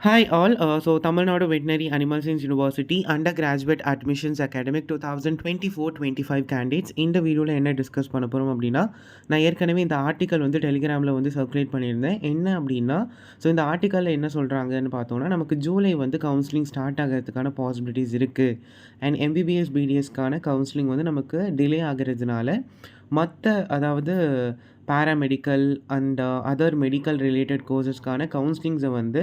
Hi all. Tamil Nadu Veterinary Animal Science University undergraduate admissions academic 2024-25 candidates இந்த வீடியோவில் என்ன discuss பண்ண போகிறோம் அப்படின்னா, நான் ஏற்கனவே இந்த ஆர்டிக்கல் வந்து டெலிகிராமில் வந்து சர்க்குலேட் பண்ணியிருந்தேன். என்ன அப்படின்னா, இந்த ஆர்டிக்கலில் என்ன சொல்கிறாங்கன்னு பார்த்தோம்னா, நமக்கு ஜூலை வந்து கவுன்சிலிங் ஸ்டார்ட் ஆகிறதுக்கான பாசிபிலிட்டிஸ் இருக்குது. அண்ட் எம்பிபிஎஸ் பிடிஎஸ்க்கான கவுன்சிலிங் வந்து நமக்கு டிலே ஆகிறதுனால மற்ற அதாவது paramedical and other medical related கோர்சஸ்க்கான கவுன்சிலிங்ஸை வந்து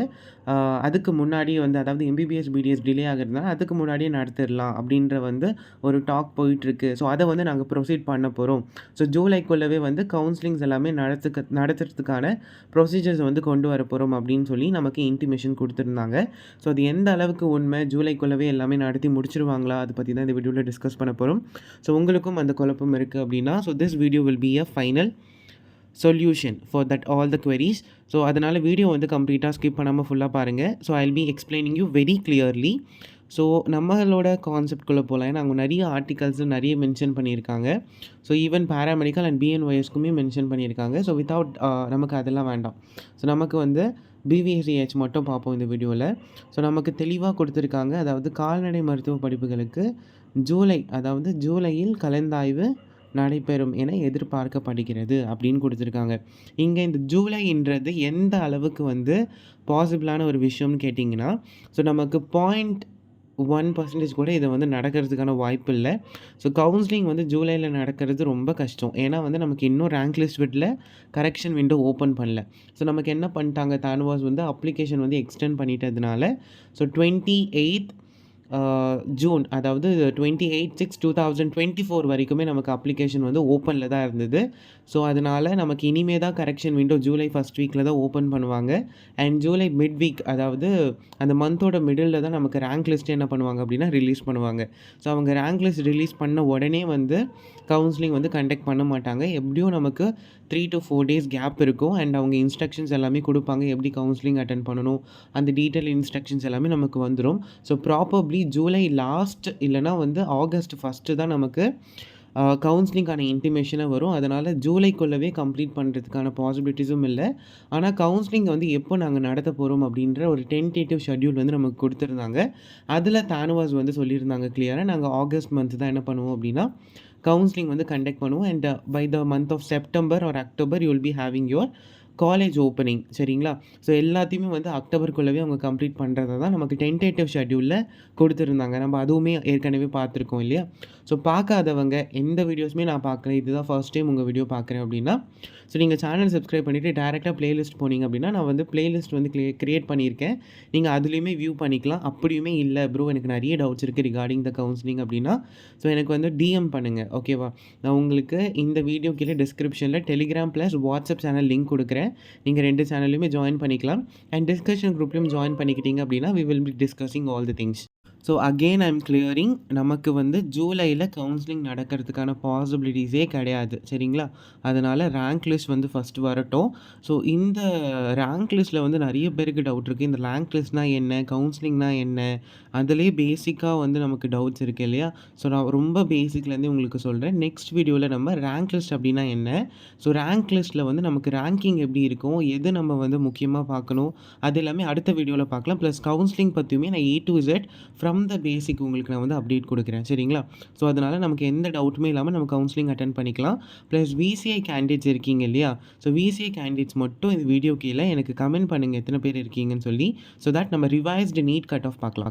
அதுக்கு முன்னாடி வந்து அதாவது எம்பிபிஎஸ் பிடிஎஸ் டிலே ஆகிறதுனால அதுக்கு முன்னாடியே நடத்திடலாம் அப்படின்ற வந்து ஒரு டாக் போயிட்டுருக்கு. ஸோ அதை வந்து நாங்கள் ப்ரொசீட் பண்ண போகிறோம். ஸோ ஜூலைக்குள்ளவே வந்து கவுன்சிலிங்ஸ் எல்லாமே நடத்துறதுக்கான ப்ரொசீஜர்ஸ் வந்து கொண்டு வர போகிறோம் அப்படின்னு சொல்லி நமக்கு இன்டிமேஷன் கொடுத்துருந்தாங்க. ஸோ அது எந்த அளவுக்கு உண்மை, ஜூலைக்குள்ளவே எல்லாமே நடத்தி முடிச்சிருவாங்களா, அதை பற்றி தான் இந்த வீடியோவில் டிஸ்கஸ் பண்ண போகிறோம். ஸோ உங்களுக்கும் அந்த குழப்பம் இருக்குது அப்படின்னா, so this video will be a final solution for that all the queries. So அதனால் வீடியோ வந்து கம்ப்ளீட்டாக ஸ்கிப் பண்ணாமல் ஃபுல்லாக பாருங்கள். So I will be explaining you very clearly. So நம்மளோட கான்செப்ட்குள்ளே போகலாம். ஏன்னா அவங்க நிறைய ஆர்டிகல்ஸ் நிறைய மென்ஷன் பண்ணியிருக்காங்க. ஸோ ஈவன் பேராமெடிக்கல் அண்ட் பிஎன்ஒய்எஸ்க்குமே மென்ஷன் பண்ணியிருக்காங்க. ஸோ வித்தவுட் நமக்கு அதெல்லாம் வேண்டாம். ஸோ நமக்கு வந்து பிவிஎஸ்சிஹெச் மட்டும் பார்ப்போம் இந்த வீடியோவில். ஸோ நமக்கு தெளிவாக கொடுத்துருக்காங்க. அதாவது கால்நடை மருத்துவ படிப்புகளுக்கு ஜூலையில் கலந்தாய்வு நடைபெறும் என எதிர்பார்க்கப்படுகிறது அப்படின்னு கொடுத்துருக்காங்க. இங்கே இந்த ஜூலைன்றது எந்த அளவுக்கு வந்து பாசிபிளான ஒரு விஷயம்னு கேட்டிங்கன்னா, ஸோ நமக்கு 0.1% கூட இதை வந்து நடக்கிறதுக்கான வாய்ப்பு இல்லை. ஸோ கவுன்சிலிங் வந்து ஜூலையில் நடக்கிறது ரொம்ப கஷ்டம். ஏன்னா வந்து நமக்கு இன்னும் ரேங்க் லிஸ்ட் விட்டில் கரெக்ஷன் விண்டோ ஓப்பன் பண்ணல. ஸோ நமக்கு என்ன பண்ணிட்டாங்க, தான்வாஸ் வந்து அப்ளிகேஷன் வந்து எக்ஸ்டெண்ட் பண்ணிட்டதுனால ஸோ 28th ஜூன் அதாவது 28/6/2024 வரைக்குமே நமக்கு அப்ளிகேஷன் வந்து ஓப்பனில் தான் இருந்தது. ஸோ அதனால் நமக்கு இனிமே தான் கரெக்ஷன் விண்டோ ஜூலை ஃபஸ்ட் வீக்கில் தான் ஓப்பன் பண்ணுவாங்க. அண்ட் ஜூலை மிட் வீக் அதாவது அந்த மந்தோட மிடில் தான் நமக்கு ரேங்க் லிஸ்ட் என்ன பண்ணுவாங்க அப்படின்னா ரிலீஸ் பண்ணுவாங்க. ஸோ அவங்க ரேங்க் லிஸ்ட் ரிலீஸ் பண்ண உடனே வந்து கவுன்சிலிங் வந்து கண்டக்ட் பண்ண மாட்டாங்க. எப்படியும் நமக்கு 3 to 4 days கேப் இருக்கும். அண்ட் அவங்க இன்ஸ்ட்ரக்ஷன்ஸ் எல்லாமே கொடுப்பாங்க, எப்படி கவுன்சிலிங் அட்டென்ட் பண்ணணும், அந்த டீட்டெயில் இன்ஸ்ட்ரக்ஷன்ஸ் எல்லாமே நமக்கு வந்துடும். ஸோ ப்ராபப்ளி ஜூலை லாஸ்ட் இல்லைனா வந்து ஆகஸ்ட் ஃபஸ்ட்டு தான் நமக்கு கவுன்சிலிங்கான இன்டிமேஷனாக வரும். அதனால் ஜூலைக்குள்ளவே கம்ப்ளீட் பண்ணுறதுக்கான பாசிபிலிட்டிஸும் இல்லை. ஆனால் கவுன்சிலிங் வந்து எப்போ நாங்கள் நடத்த போகிறோம் அப்படின்ற ஒரு டென்டேட்டிவ் ஷெட்யூல் வந்து நமக்கு கொடுத்துருந்தாங்க. அதில் தானுவாஸ் வந்து சொல்லியிருந்தாங்க கிளியராக, நாங்கள் ஆகஸ்ட் மந்த் தான் என்ன பண்ணுவோம் அப்படின்னா கவுன்சிலிங் வந்து கண்டக்ட் பண்ணுவோம். And by the month of September or October you will be having your college opening. சரிங்களா? ஸோ எல்லாத்தையுமே வந்து அக்டோபருக்குள்ளவே அவங்க கம்ப்ளீட் பண்ணுறத தான் நமக்கு டென்டேட்டிவ் ஷெட்யூலில் கொடுத்துருந்தாங்க. நம்ம அதுவுமே ஏற்கனவே பார்த்துருக்கோம் இல்லையா? ஸோ பார்க்காதவங்க எந்த வீடியோஸுமே நான் பார்க்குறேன், இதுதான் ஃபர்ஸ்ட் டைம் உங்கள் வீடியோ பார்க்குறேன் அப்படின்னா, ஸோ நீங்கள் சேனல் சப்ஸ்கிரைப் பண்ணிவிட்டு டேரெக்டாக ப்ளேலிஸ்ட் போனீங்க அப்படின்னா நான் வந்து ப்ளேலிஸ்ட் வந்து க்ரியேட் பண்ணியிருக்கேன். நீங்கள் அதுலேயுமே வியூ பண்ணிக்கலாம். அப்படியுமே இல்லை ப்ரோ எனக்கு நிறைய டவுட்ஸ் இருக்குது ரிகார்டிங் த கவுன்சிலிங் அப்படின்னா, ஸோ எனக்கு வந்து டிஎம் பண்ணுங்கள். ஓகேவா? நான் உங்களுக்கு இந்த வீடியோ கீழே டிஸ்கிரிப்ஷனில் Telegram plus WhatsApp channel link கொடுக்குறேன். நீங்கள் 2 சேனல்லையுமே ஜாயின் பண்ணிக்கலாம். அண்ட் டிஸ்கஷன் குரூப்லையும் ஜாயின் பண்ணிக்கிட்டீங்க அப்படின்னா we will be discussing all the things. So again I am clearing, நமக்கு வந்து ஜூலையில் கவுன்சிலிங் நடக்கிறதுக்கான பாசிபிலிட்டிஸே கிடையாது. சரிங்களா? அதனால் ரேங்க் லிஸ்ட் வந்து ஃபஸ்ட்டு வரட்டும். ஸோ இந்த ரேங்க் லிஸ்ட்டில் வந்து நிறைய பேருக்கு டவுட் இருக்குது. இந்த ரேங்க் லிஸ்ட்னால் என்ன, கவுன்சிலிங்னால் என்ன, அதிலேயே பேசிக்காக வந்து நமக்கு டவுட்ஸ் இருக்குது இல்லையா? ஸோ நான் ரொம்ப பேசிக்லேருந்தே உங்களுக்கு சொல்கிறேன். நெக்ஸ்ட் வீடியோவில் நம்ம ரேங்க் லிஸ்ட் அப்படின்னா என்ன, ஸோ ரேங்க் லிஸ்ட்டில் வந்து நமக்கு ரேங்கிங் எப்படி இருக்கும், எது நம்ம வந்து முக்கியமாக பார்க்கணும், அது எல்லாமே அடுத்த வீடியோவில் பார்க்கலாம். ப்ளஸ் கவுன்சிலிங் பற்றியுமே நான் A to Z from the basic உங்களுக்கு நான் வந்து அப்டேட் கொடுக்குறேன். சரிங்களா? ஸோ அதனால் நமக்கு எந்த டவுட்டுமே இல்லாமல் நம்ம கவுன்சிலிங் அட்டென்ட் பண்ணிக்கலாம். ப்ளஸ் விசிஐ கேண்டிடேட்ஸ் இருக்கீங்க இல்லையா? ஸோ விசிஐ கேண்டிடேட்ஸ் மட்டும் இந்த வீடியோ கீழே எனக்கு கமெண்ட் பண்ணுங்கள் எத்தனை பேர் இருக்கீங்கன்னு சொல்லி. ஸோ தட் நம்ம ரிவைஸ்டு நீட் கட் ஆஃப் பார்க்கலாம்.